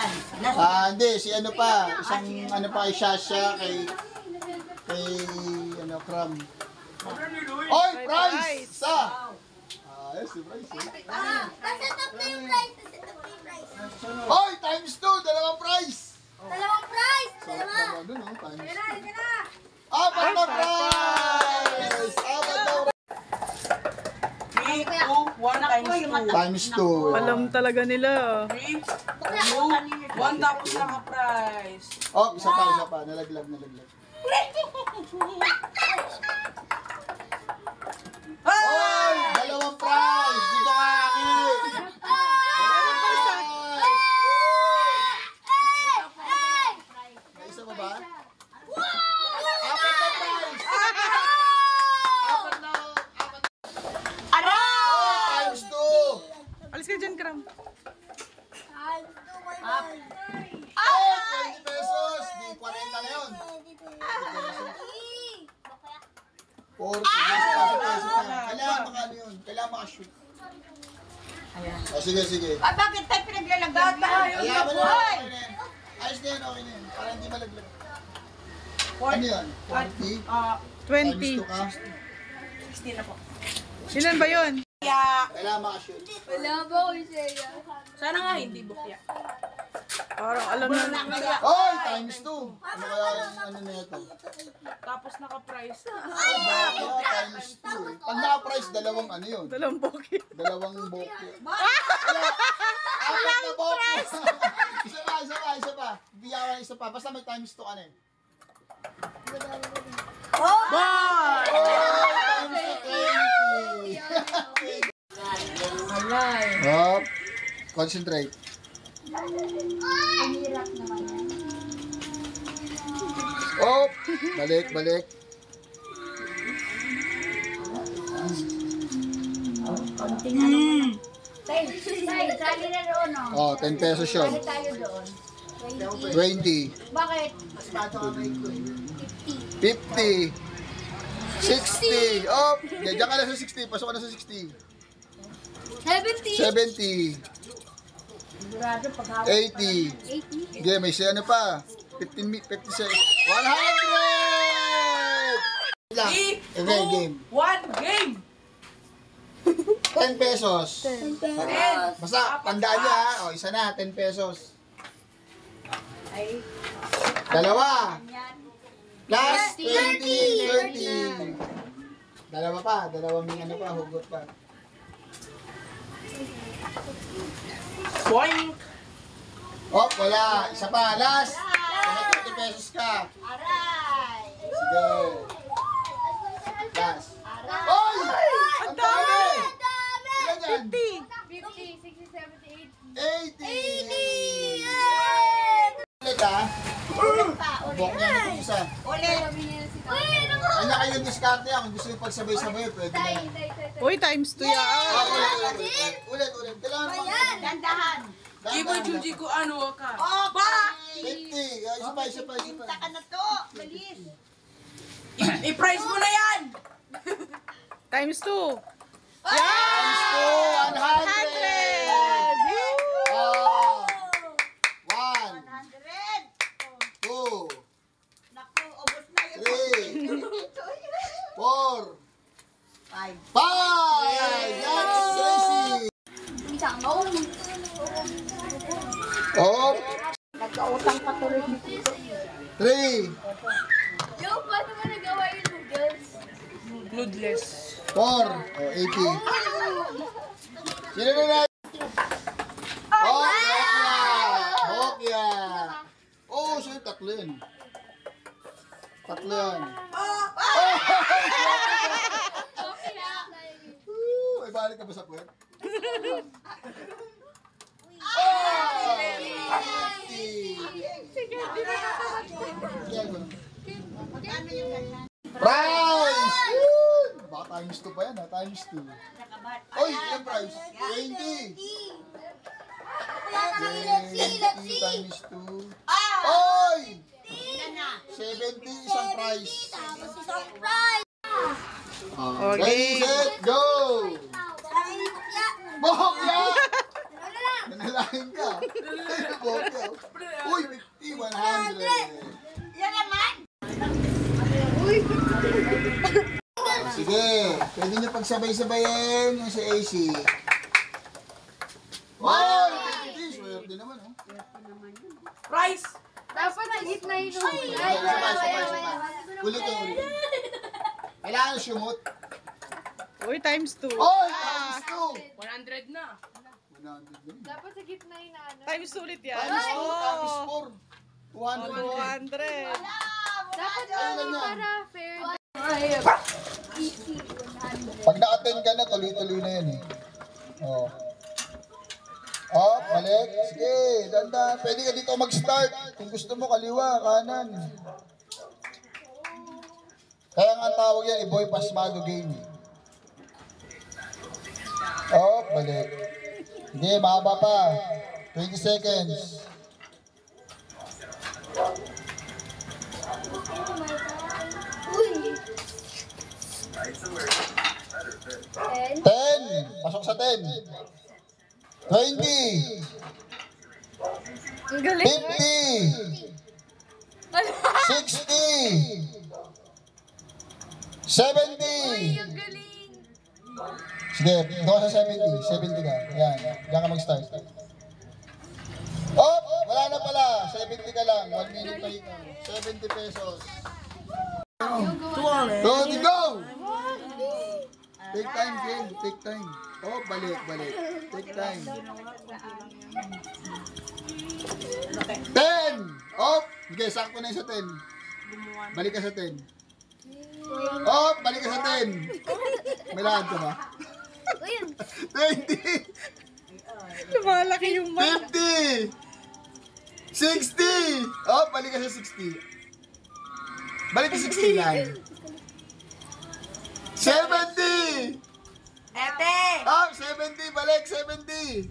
Hindi, si ano pa, isang ano pa kay Shasha, kay ano, Cram. Oy, prize! Isa! Yes, si prize eh. Set up na yung prize. Oy, times 2, dalawang prize! Dalawang prize! Dalawa! Doon, times 2. Apat na prize! Apat na prize! 3, 2, 1 times 2. Times 2. Alam talaga nila. 3, 2, 1 tapos naka-prize. Oh, isa pa. Nalaglag. Oy! Dalawang prize! Dito ka, Aki! May isa pa ba? Apat na prize! Apat na. Oh, times 2! Alis ka dyan, Kram. Oh, 20 pesos! Di 40 na yun. 40 pesos na. Kailangan makano yun. Kailangan makashoot. Oh, sige. Bakit tayo pinaglalagay? Kaya mo na. Okay na yan. Ayos na yan, okay na yan. Para hindi malaglag. Ano yan? 40? 20. Times 2 ka? 16 na po. Ilan ba yun? Kailangan makashoot. Wala ba ko siya? Sana nga hindi bukya. Parang alam na. Oy, times 2. Ano kaya yung ano na ito? Tapos naka-prize. Kaya times 2 eh. Pag naka-price, dalawang ano yun? Dalawang poki. Dalawang bokeh. Apat na bokeh. Isa pa. Biyawan isa pa. Basta may times 2 ka na eh. Bye! Oh, times 20. Hop. Concentrate. Hop. Balik. Sali na doon, no? Oh, 10 pesos yun. Sali tayo doon. 20. Bakit? 50. 60. Oh, diyan ka na sa 60. Pasok ka na sa 60. 70. 70. 80. 80. Okay, may siya ano pa. 56. 100! Lang. 3, Okay, game. 1, game! 10 pesos. 10 pesos. Basta, tandaan niya ha. O, isa na, 10 pesos. Dalawa. Plus 20. 30. Dalawa pa. Dalawang ano pa, hugot pa. Boing! Oh, wala. Isa pa. Last. 20 pesos ka. Aray! Sige. Last. Oy! Ang dami! Ilan yan? 50, 60, 70, 80! 80! Ulit ha? Bok niya na kung isa. Ulit! Kanya kayo yung diskarte yan. Kung gusto yung pagsabay-sabay, pwede na yan. Uy, times 2 yan. Ulit. Kailangan pang... Dandahan! Iboy Juji ko ano ka? Oh, ba! 50. Isa pa. Ka na to! Bilis! I-price mo na yan! Times 2. Times 2, 100! Oh! 1, 2, Naku, ubos na yun. 3, 4, 5! That's Tracy! Oh! Nagkautang pa tuloy dito. 3, Joe, paano mo nagawa yung noodles? Noodles. 4, oh, 80. Sino na na? Oh, Bokya! Oh, sino tatlo yun? Tatlo yan. May balik ka ba sa puwet? Oh! 50! Prize! Baka times 2 pa yan ha, times 2. Oy, ilang prize? 20! 20 times 2. Oy! 70 isang prize. Ready, set, go! Bokya! Nanalahin ka. Bokya. pagsabay-sabayin yung si AC. Wow! Swerte naman, oh. Price! Dapat sa gitna yun. Kulit yung ulit. Kailangan sumot. Uy, times 2. Oy! Times 2! 100 na. 100 din. Dapat sa gitna yun na ano. Times 2 ulit yan. Times 2, times Oh, 4. 200. 200. Dapat Ano ano yan? para fair. Pag na-attend ka na, tuloy-tuloy na yan eh. Oh. Oh, balik. Sige, dandan. Pwede ka dito mag-start. Kung gusto mo, kaliwa, kanan. Kaya nga ang tawag yan, Iboy Pasmado game. Oh, balik. Sige, mahaba pa. 20 seconds. Uy! 10. Pasok sa 10. 20. Ang galing. 50. 60. 70. Ang galing. Sige, doon sa 70. 70 ka. Yan. Diyan ka mag-start. Oh! Wala na pala. 70 ka lang. 1 minute pa ito. 70 pesos. Go, go! Take time, game. Take time. Oh, balik, balik. Take time. 10! Oh! Sige, sakto na yung sa 10. Balik ka sa 10. Oh! Balik ka sa 10. May lakad ka ba? 20! Lumalaki yung mat. 50! 60! Oh, balik ka sa 60. Balik ka sa 60 lang. 70! Ete! Oh, 70! Balik, 70!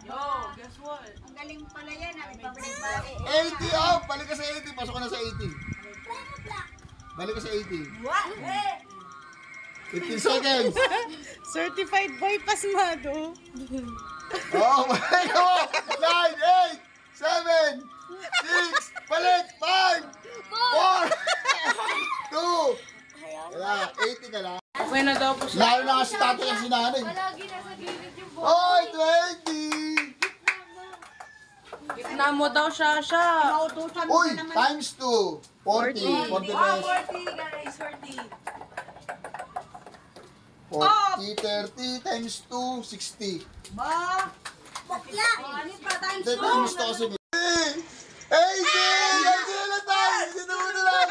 Yo, guess what? Ang galing pala yan, nagpapalik-balik. 80! Oh, balik ka sa 80. Pasok ka na sa 80. Balik ka sa 80. What? 15 seconds. Certified boy pasmado. Oh, balik mo! 9, 8, 7, 6, balik! 5, 4, 2, wala, 80 ka lang. Okay na daw po siya. Lalo na kasi tatay ang sinanay. Palagi nasa gilid yung boy. Oy, 20! Gitna mo daw siya. Nautusan mo Uy, na naman. times 2. 40. 40 Wow, pesos. 40 guys, 40. 40, 30 times 2, 60. Ba? Bakla! Ano pa times Hindi, times 2 kasi. Hey, Jay! Nandiyan na tayo! Sino mo na lang?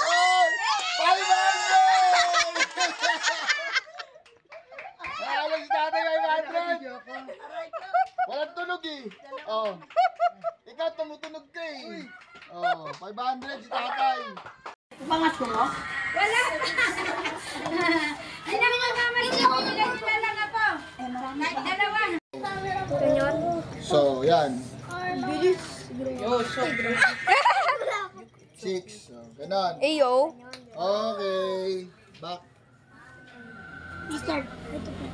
Oh! 500! Nakala si tatay 500! Walang tunog eh. Oh. Ikaw tumutunog ka eh. Oh, 500 si tatay. Pangas ko mo? Wala! Hindi naman yung kamay niya. Ilan lang ako. Kahit dalawa. So, yan. Yo, so. 6. So, ganon. Ayo. Okay. Back.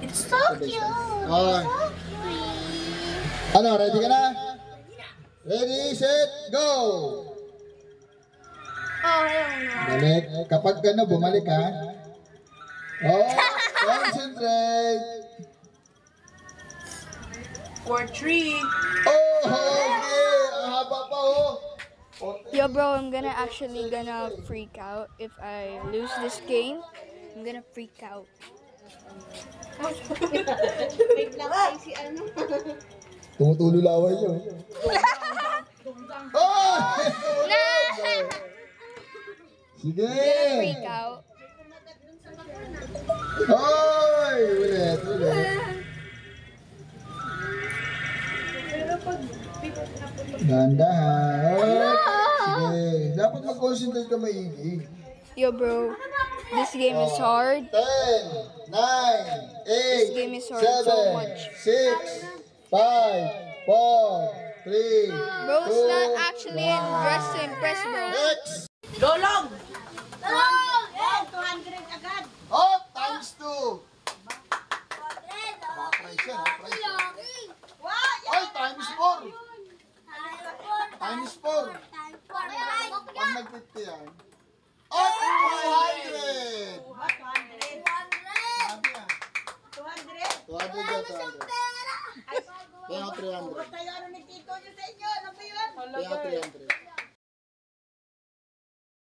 It's so cute. Okay. Ano, ready ka na? Ready, set, go! Oh, ayun na. Balik. Kapag ano, bumalik ha. Oh, concentrate. 4-3. Oh, okay. Ang haba pa oh. Yo, bro, I'm actually gonna freak out if I lose this game. I'm gonna freak out. Wait lang kayo si ano. Tumutulo laway nyo. Oh! Sige. Freak out. Hoy! Ulit, ulit. Dahan-dahan. Sige. Dapat mag-concentrate ka maigi. Yo, bro, this game is hard. 10, 9, 8, game is hard so 7, much. 6, 5, 4, 3, Bro, it's not actually dressed to impress, bro. next. Dolong! Oh, 200 agad. Oh, times 2. Price yan, ha? Price yan. Ay, times 4. Times 4. 150 yan. Oh, 200. 200. 200 yan, 200. Kaya ako 300. Tayo ano ni Tito nyo sa inyo. Ano ba yun? Kaya ako 300.